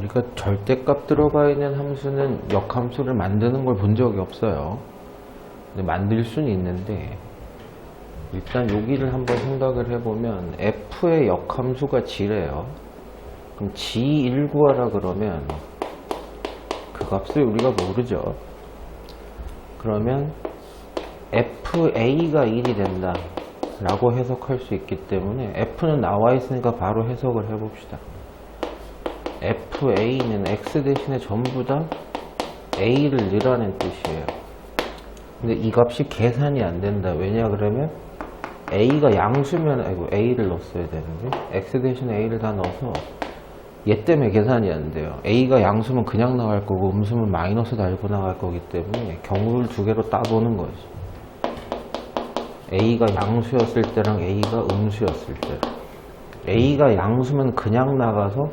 그러니까 절대값 들어가 있는 함수는 역함수를 만드는 걸 본 적이 없어요. 근데 만들 수는 있는데 일단 여기를 한번 생각을 해보면 f의 역함수가 g래요. 그럼 g1 구하라 그러면 그 값을 우리가 모르죠. 그러면 fa가 1이 된다 라고 해석할 수 있기 때문에 f는 나와 있으니까 바로 해석을 해봅시다. fa는 x 대신에 전부 다 a를 넣으라는 뜻이에요. 근데 이 값이 계산이 안 된다. 왜냐 그러면 a가 양수면 a를 넣었어야 되는데 x 대신에 a를 다 넣어서 얘 때문에 계산이 안 돼요. a가 양수면 그냥 나갈 거고 음수면 마이너스 달고 나갈 거기 때문에 경우를 두 개로 따보는 거지. a가 양수였을 때랑 a가 음수였을 때. a가 양수면 그냥 나가서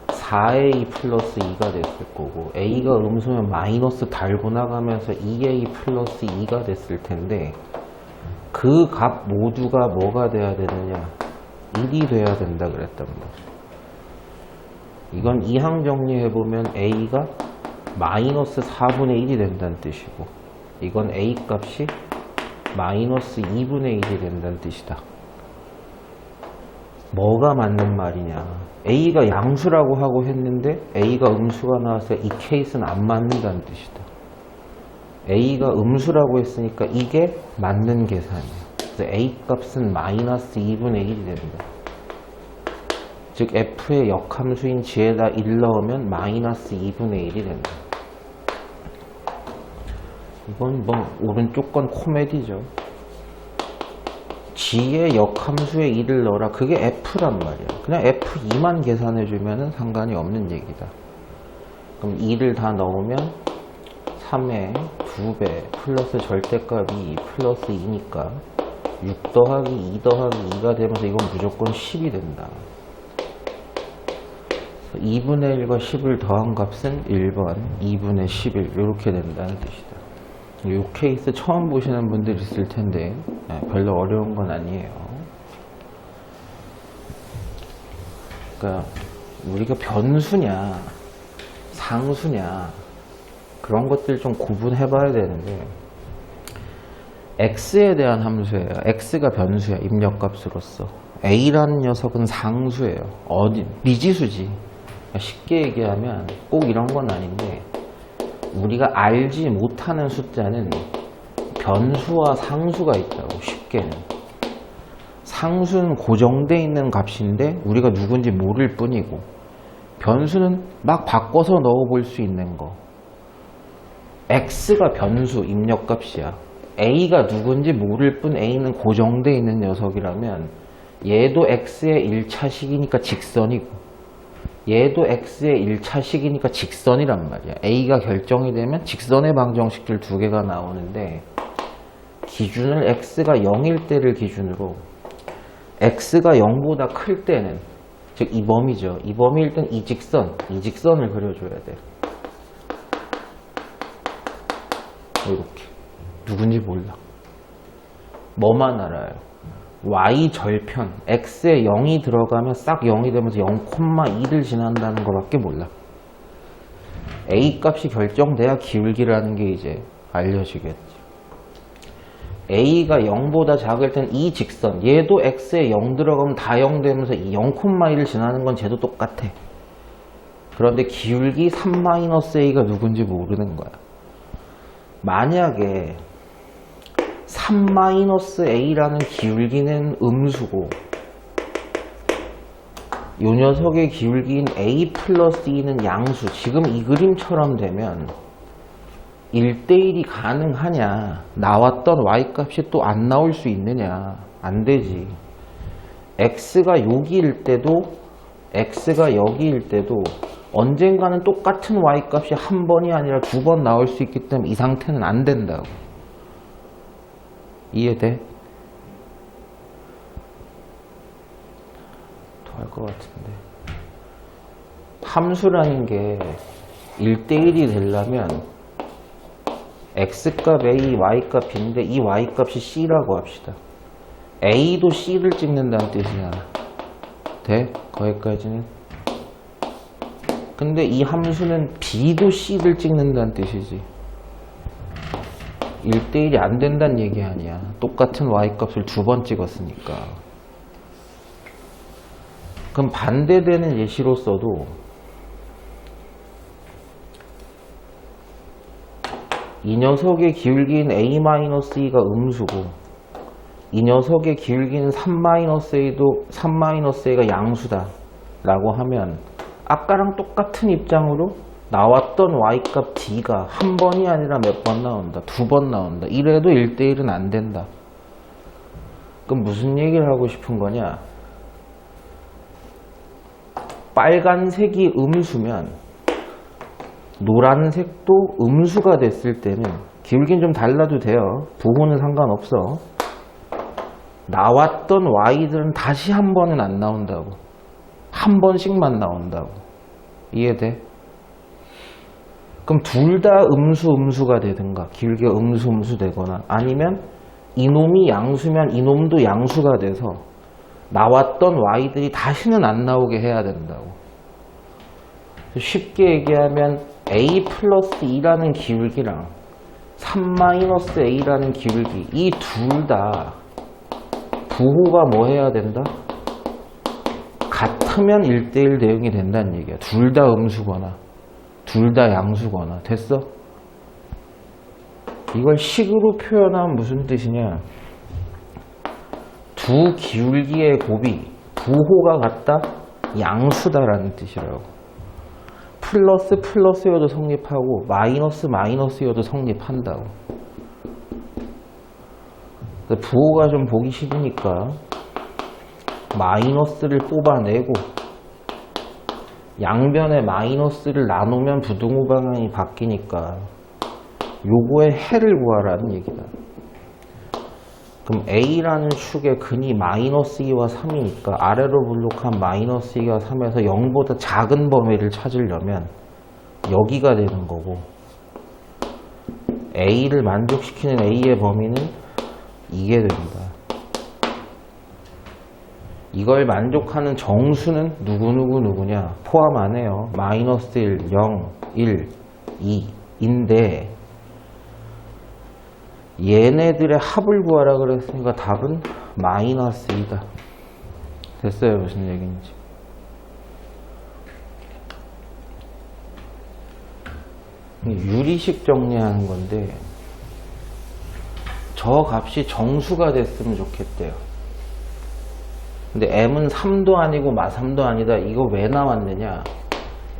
4a 플러스 2가 됐을 거고 a가 음수면 마이너스 달고 나가면서 2a 플러스 2가 됐을 텐데 그 값 모두가 뭐가 돼야 되느냐? 1이 돼야 된다 그랬단 말이야. 이건 이항 정리해보면 a가 마이너스 4분의 1이 된다는 뜻이고 이건 a 값이 마이너스 2분의 1이 된다는 뜻이다. 뭐가 맞는 말이냐? a가 양수라고 하고 했는데 a가 음수가 나와서 이 케이스는 안 맞는다는 뜻이다. a가 음수라고 했으니까 이게 맞는 계산이야. 그래서 a 값은 마이너스 2분의 1이 된다. 즉 f의 역함수인 g에다 1 넣으면 마이너스 2분의 1이 된다. 이건 뭐 오른쪽 건 코미디죠. g의 역함수에 1을 넣어라. 그게 f란 말이야. 그냥 f2만 계산해주면 상관이 없는 얘기다. 그럼 2를 다 넣으면 3의 2배 플러스 절대값이 2 플러스 2니까 6 더하기 2 더하기 2가 되면서 이건 무조건 10이 된다. 2분의 1과 10을 더한 값은 1번 2분의 11 이렇게 된다는 뜻이다. 이 케이스 처음 보시는 분들 있을 텐데 별로 어려운 건 아니에요. 그러니까 우리가 변수냐 상수냐 그런 것들 좀 구분해 봐야 되는데 x에 대한 함수예요. x가 변수야. 입력값으로서 a라는 녀석은 상수예요. 미지수지. 쉽게 얘기하면 꼭 이런 건 아닌데 우리가 알지 못하는 숫자는 변수와 상수가 있다고. 쉽게는 상수는 고정되어 있는 값인데 우리가 누군지 모를 뿐이고 변수는 막 바꿔서 넣어볼 수 있는 거. x가 변수 입력값이야. a가 누군지 모를 뿐 a는 고정되어 있는 녀석이라면 얘도 x의 1차식이니까 직선이고 얘도 x의 1차식이니까 직선이란 말이야. a가 결정이 되면 직선의 방정식들 두 개가 나오는데 기준을 x가 0일 때를 기준으로 x가 0보다 클 때는 즉 이 범위죠. 이 범위일 땐 이 직선을 그려줘야 돼. 이렇게 누군지 몰라. 뭐만 알아요? y 절편 x에 0이 들어가면 싹 0이 되면서 0,2를 지난다는 것밖에 몰라. a 값이 결정돼야 기울기라는 게 이제 알려지겠지. a가 0보다 작을 땐 이 직선 얘도 x에 0 들어가면 다 0 되면서 0,1을 지나는 건 쟤도 똑같아. 그런데 기울기 3-a가 누군지 모르는 거야. 만약에 3-a라는 기울기는 음수고 이 녀석의 기울기인 a 플러스 2는 양수. 지금 이 그림처럼 되면 1대1이 가능하냐? 나왔던 y값이 또 안 나올 수 있느냐? 안 되지. x가 여기일 때도 x가 여기일 때도 언젠가는 똑같은 y값이 한 번이 아니라 두 번 나올 수 있기 때문에 이 상태는 안 된다고. 이해돼? 더 할 것 같은데. 함수라는 게 1대1이 되려면 x값 a, y값인데 이 y값이 c라고 합시다. a도 c를 찍는다는 뜻이잖아. 돼? 거기까지는? 근데 이 함수는 B도 C를 찍는다는 뜻이지. 1대1이 안 된다는 얘기 아니야. 똑같은 Y값을 두 번 찍었으니까. 그럼 반대되는 예시로서도 이 녀석의 기울기인 A-E가 음수고 이 녀석의 기울기는 3-A가 양수다 라고 하면 아까랑 똑같은 입장으로 나왔던 Y값 D가 한 번이 아니라 몇 번 나온다? 두 번 나온다. 이래도 1대1은 안 된다. 그럼 무슨 얘기를 하고 싶은 거냐? 빨간색이 음수면 노란색도 음수가 됐을 때는 기울기는 좀 달라도 돼요. 부호는 상관없어. 나왔던 Y들은 다시 한 번은 안 나온다고. 한 번씩만 나온다고. 이해돼? 그럼 둘 다 음수가 되든가 기울기가 음수 되거나 아니면 이놈이 양수면 이놈도 양수가 돼서 나왔던 Y들이 다시는 안 나오게 해야 된다고. 쉽게 얘기하면 A 플러스 2라는 기울기랑 3-A라는 기울기 이 둘 다 부호가 뭐 해야 된다? 같으면 1대1 대응이 된다는 얘기야. 둘 다 음수거나 둘 다 양수거나. 됐어? 이걸 식으로 표현하면 무슨 뜻이냐? 두 기울기의 곱이 부호가 같다? 양수다라는 뜻이라고. 플러스여도 성립하고 마이너스여도 성립한다고. 부호가 좀 보기 싫으니까 마이너스를 뽑아내고 양변에 마이너스를 나누면 부등호 방향이 바뀌니까 요거의 해를 구하라는 얘기다. 그럼 A라는 축의 근이 -2와 3이니까 아래로 블록한 -2와 3에서 0보다 작은 범위를 찾으려면 여기가 되는 거고 A를 만족시키는 A의 범위는 이게 됩니다. 이걸 만족하는 정수는 누구냐? 포함 안 해요. -1, 0, 1, 2인데 얘네들의 합을 구하라 그랬으니까 답은 -2다. 됐어요? 무슨 얘기인지. 유리식 정리하는 건데 저 값이 정수가 됐으면 좋겠대요. 근데 m은 3도 아니고 마3도 아니다. 이거 왜 나왔느냐?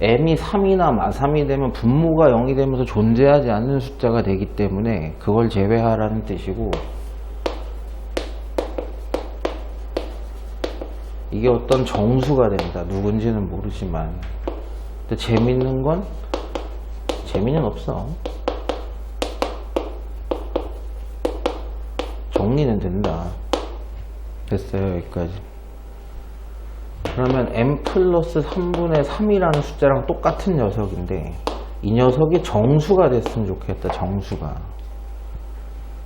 m이 3이나 마3이 되면 분모가 0이 되면서 존재하지 않는 숫자가 되기 때문에 그걸 제외하라는 뜻이고, 이게 어떤 정수가 된다. 누군지는 모르지만. 근데 재밌는 건 재미는 없어. 정리는 된다. 됐어요. 여기까지. 그러면 m 플러스 3분의 3이라는 숫자랑 똑같은 녀석인데 이 녀석이 정수가 됐으면 좋겠다. 정수가.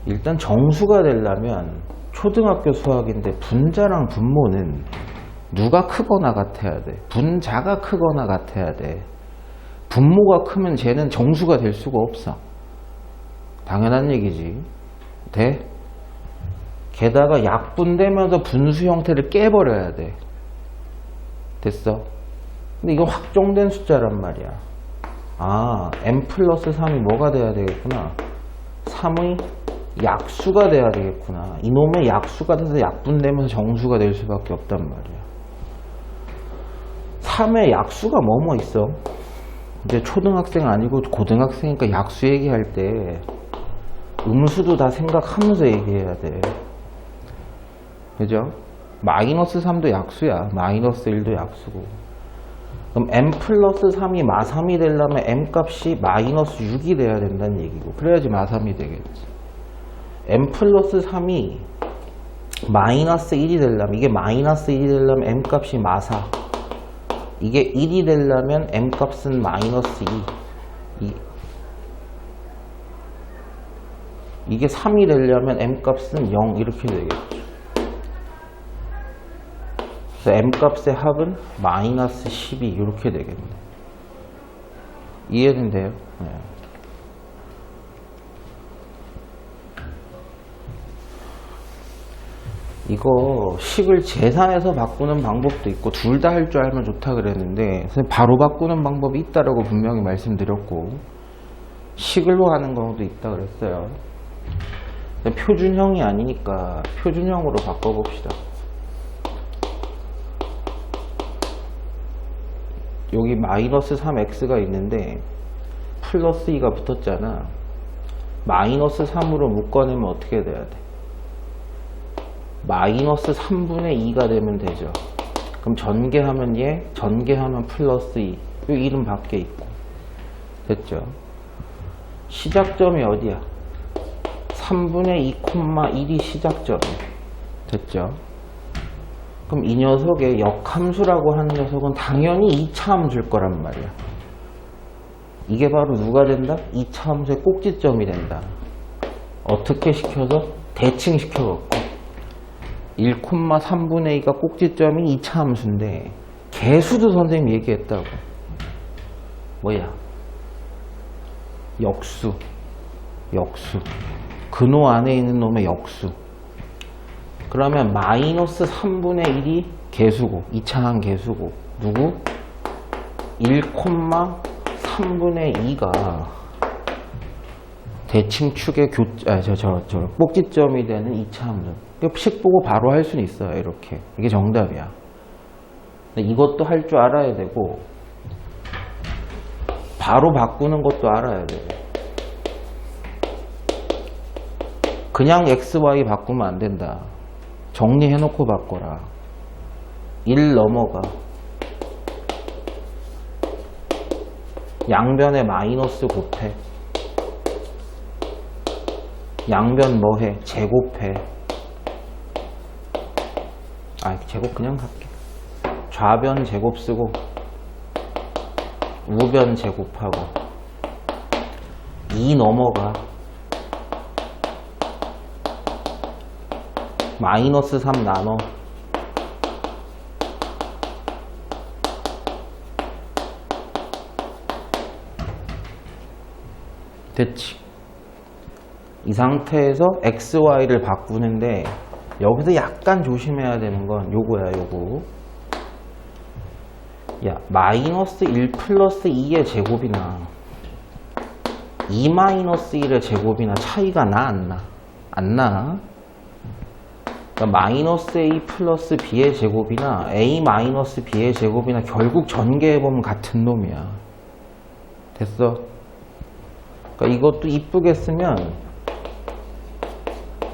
일단 정수가 되려면 초등학교 수학인데 분자랑 분모는 누가 크거나 같아야 돼. 분자가 크거나 같아야 돼. 분모가 크면 쟤는 정수가 될 수가 없어. 당연한 얘기지. 돼? 게다가 약분되면서 분수 형태를 깨버려야 돼. 됐어? 근데 이건 확정된 숫자란 말이야. 아, m 플러스 3이 뭐가 돼야 되겠구나. 3의 약수가 돼야 되겠구나. 이놈의 약수가 돼서 약분되면서 정수가 될 수밖에 없단 말이야. 3의 약수가 뭐뭐 있어? 이제 초등학생 아니고 고등학생이니까 약수 얘기할 때 음수도 다 생각하면서 얘기해야 돼. 그죠? -3도 약수야. -1도 약수고. 그럼 m 플러스 3이 마3이 되려면 m 값이 -6이 돼야 된다는 얘기고, 그래야지 마3이 되겠지. m 플러스 3이 -1이 되려면, 이게 -1이 되려면 m 값이 마4, 이게 1이 되려면 m 값은 -2, 이게 3이 되려면 m 값은 0 이렇게 되겠죠. 그래서 m 값의 합은 -12 이렇게 되겠네. 이해는 돼요? 네. 이거 식을 계산해서 바꾸는 방법도 있고 둘 다 할 줄 알면 좋다 그랬는데 선생님 바로 바꾸는 방법이 있다라고 분명히 말씀드렸고 식을로 하는 경우도 있다 그랬어요. 표준형이 아니니까 표준형으로 바꿔봅시다. 여기 마이너스 3x가 있는데 플러스 2가 붙었잖아. 마이너스 3으로 묶어내면 어떻게 돼야 돼? 마이너스 3분의 2가 되면 되죠. 그럼 전개하면 얘, 전개하면 플러스 2. 이 이름 밖에 있고. 됐죠? 시작점이 어디야? 3분의 2,1이 시작점이야. 됐죠? 그럼 이 녀석의 역함수라고 하는 녀석은 당연히 2차 함수일 거란 말이야. 이게 바로 누가 된다? 2차 함수의 꼭지점이 된다. 어떻게 시켜서? 대칭시켜갖고 1,3분의 2가 꼭지점이 2차 함수인데 개수도 선생님이 얘기했다고. 뭐야? 역수. 근호 안에 있는 놈의 역수. 그러면 마이너스 3분의 1이 개수고 2차항 개수고 누구? 1,3분의 2가 대칭축의 꼭지점이 되는 2차 함수. 식 보고 바로 할 수는 있어요. 이렇게. 이게 정답이야. 근데 이것도 할 줄 알아야 되고 바로 바꾸는 것도 알아야 되고 그냥 XY 바꾸면 안 된다. 정리해놓고 바꿔라. 1 넘어가. 양변에 마이너스 곱해. 양변 뭐해? 제곱해. 제곱 그냥 갈게. 좌변 제곱 쓰고 우변 제곱하고 2 넘어가. 마이너스 3 나눠. 됐지. 이 상태에서 XY를 바꾸는데 여기서 약간 조심해야 되는 건 요거야. 요거. 야, 마이너스 1 플러스 2의 제곱이나 2 마이너스 1의 제곱이나 차이가 나? 안 나? 안 나. 그러니까 마이너스 A 플러스 B의 제곱이나 A 마이너스 B의 제곱이나 결국 전개해보면 같은 놈이야. 됐어? 그러니까 이것도 이쁘게 쓰면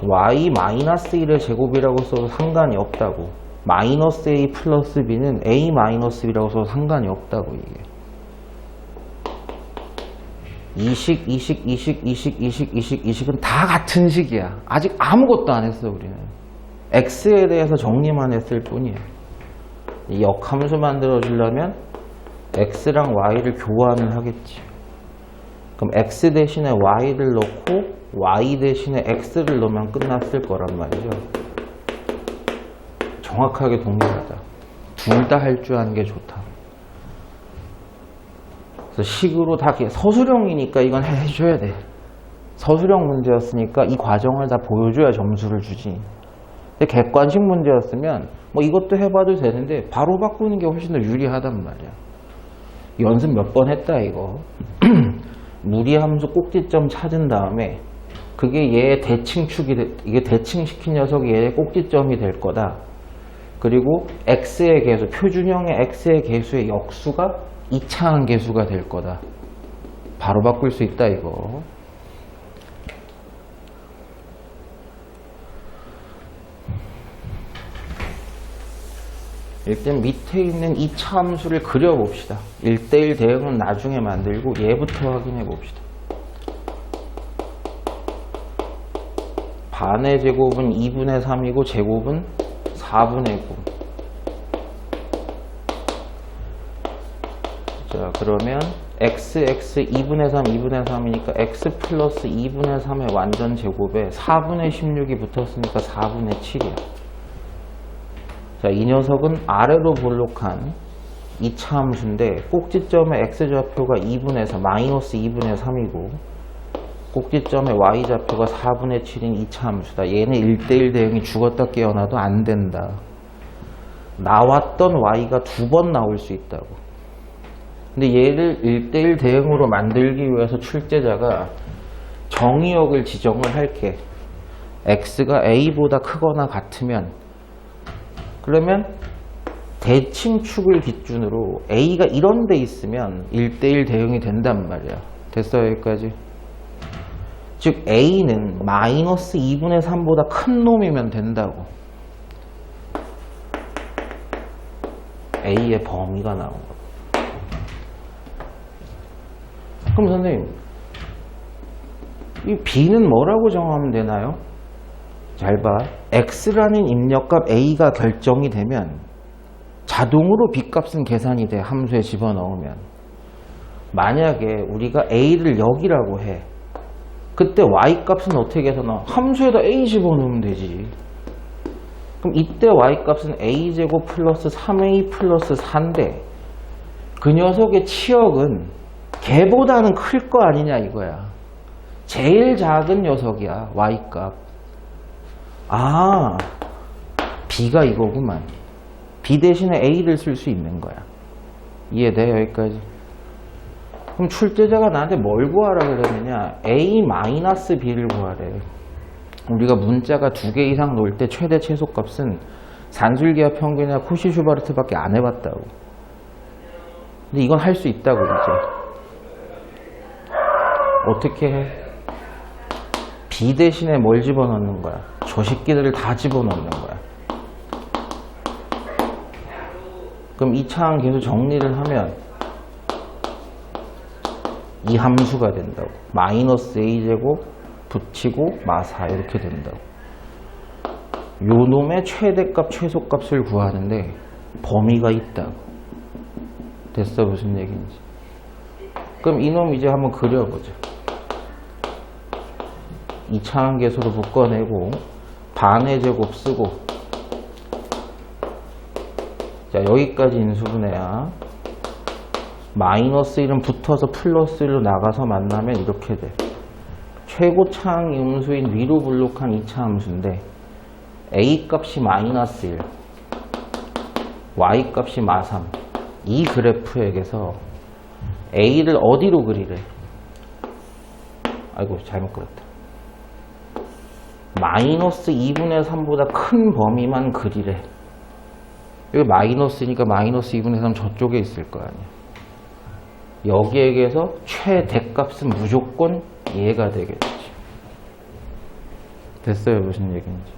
Y 마이너스 1의 제곱이라고 써도 상관이 없다고. 마이너스 A 플러스 B는 A 마이너스 B라고 써도 상관이 없다고. 이게 이식은 다 같은 식이야. 아직 아무것도 안 했어. 우리는 X에 대해서 정리만 했을 뿐이야. 이 역함수 만들어 주려면 X랑 Y를 교환을 하겠지. 그럼 X 대신에 Y를 넣고 Y 대신에 X를 넣으면 끝났을 거란 말이죠. 정확하게 동일하다. 둘 다 할 줄 아는 게 좋다. 그래서 식으로 다 서술형이니까 이건 해줘야 돼. 서술형 문제였으니까 이 과정을 다 보여줘야 점수를 주지. 근데 객관식 문제였으면 뭐 이것도 해봐도 되는데 바로 바꾸는 게 훨씬 더 유리하단 말이야. 연습 몇 번 했다 이거. 무리함수 꼭지점 찾은 다음에 그게 얘의 대칭축이 이게 대칭시킨 녀석이 얘의 꼭지점이 될 거다. 그리고 x의 개수, 표준형의 x의 개수의 역수가 2차항 개수가 될 거다. 바로 바꿀 수 있다 이거. 일단 밑에 있는 2차 함수를 그려봅시다. 1대1 대응은 나중에 만들고 얘부터 확인해 봅시다. 반의 제곱은 2분의 3이고 제곱은 4분의 9. 자, 그러면 x 2분의 3, 2분의 3이니까 x 플러스 2분의 3의 완전 제곱에 4분의 16이 붙었으니까 4분의 7이야. 자, 이 녀석은 아래로 볼록한 2차 함수인데 꼭지점의 x좌표가 2분의 3, 마이너스 2분의 3이고 꼭지점의 y좌표가 4분의 7인 2차 함수다. 얘는 1대1 대응이 죽었다 깨어나도 안 된다. 나왔던 y가 2번 나올 수 있다고. 근데 얘를 1대1 대응으로 만들기 위해서 출제자가 정의역을 지정을 할게. x가 a보다 크거나 같으면, 그러면 대칭축을 기준으로 a가 이런 데 있으면 1대1 대응이 된단 말이야. 됐어요, 여기까지? 즉 a는 마이너스 2분의 3보다 큰 놈이면 된다고. a의 범위가 나온 거. 그럼 선생님, 이 b는 뭐라고 정하면 되나요? 잘 봐. x라는 입력값 a가 결정이 되면 자동으로 b값은 계산이 돼. 함수에 집어넣으면. 만약에 우리가 a를 여기라고 해. 그때 y값은 어떻게 계산하? 함수에다 a 집어넣으면 되지. 그럼 이때 y값은 a제곱 플러스 3a 플러스 4인데 그 녀석의 치역은 걔보다는 클 거 아니냐 이거야. 제일 작은 녀석이야, y값. 아, b가 이거구만. b 대신에 a를 쓸 수 있는 거야. 이해돼? 여기까지? 그럼 출제자가 나한테 뭘 구하라 그러느냐? a-b를 구하래. 우리가 문자가 2개 이상 놓을 때 최대 최소값은 산술기하 평균이나 코시-슈바르트밖에 안 해봤다고. 근데 이건 할 수 있다고 이제. 어떻게 해? b 대신에 뭘 집어넣는 거야? 저 새끼들을 다 집어넣는 거야. 그럼 이 차항 계속 정리를 하면 이 함수가 된다고. 마이너스 a제곱 붙이고 마4 이렇게 된다고. 요 놈의 최대값 최소값을 구하는데 범위가 있다고. 됐어? 무슨 얘기인지. 그럼 이놈 이제 한번 그려보자. 2차항 계수로 묶어내고 반의 제곱 쓰고, 자 여기까지 인수분해야. 마이너스 1은 붙어서 플러스 1로 나가서 만나면 이렇게 돼. 최고 차항 음수인 위로 블록한 2차 함수인데 a 값이 마이너스 1, y 값이 마3. 이 그래프에게서 a를 어디로 그리래? 아이고 잘못 그렸다. 마이너스 2분의 3보다 큰 범위만 그리래. 여기 마이너스니까 마이너스 2분의 3 저쪽에 있을 거 아니야. 여기에게서 최대값은 무조건 얘가 되겠지. 됐어요? 무슨 얘기인지.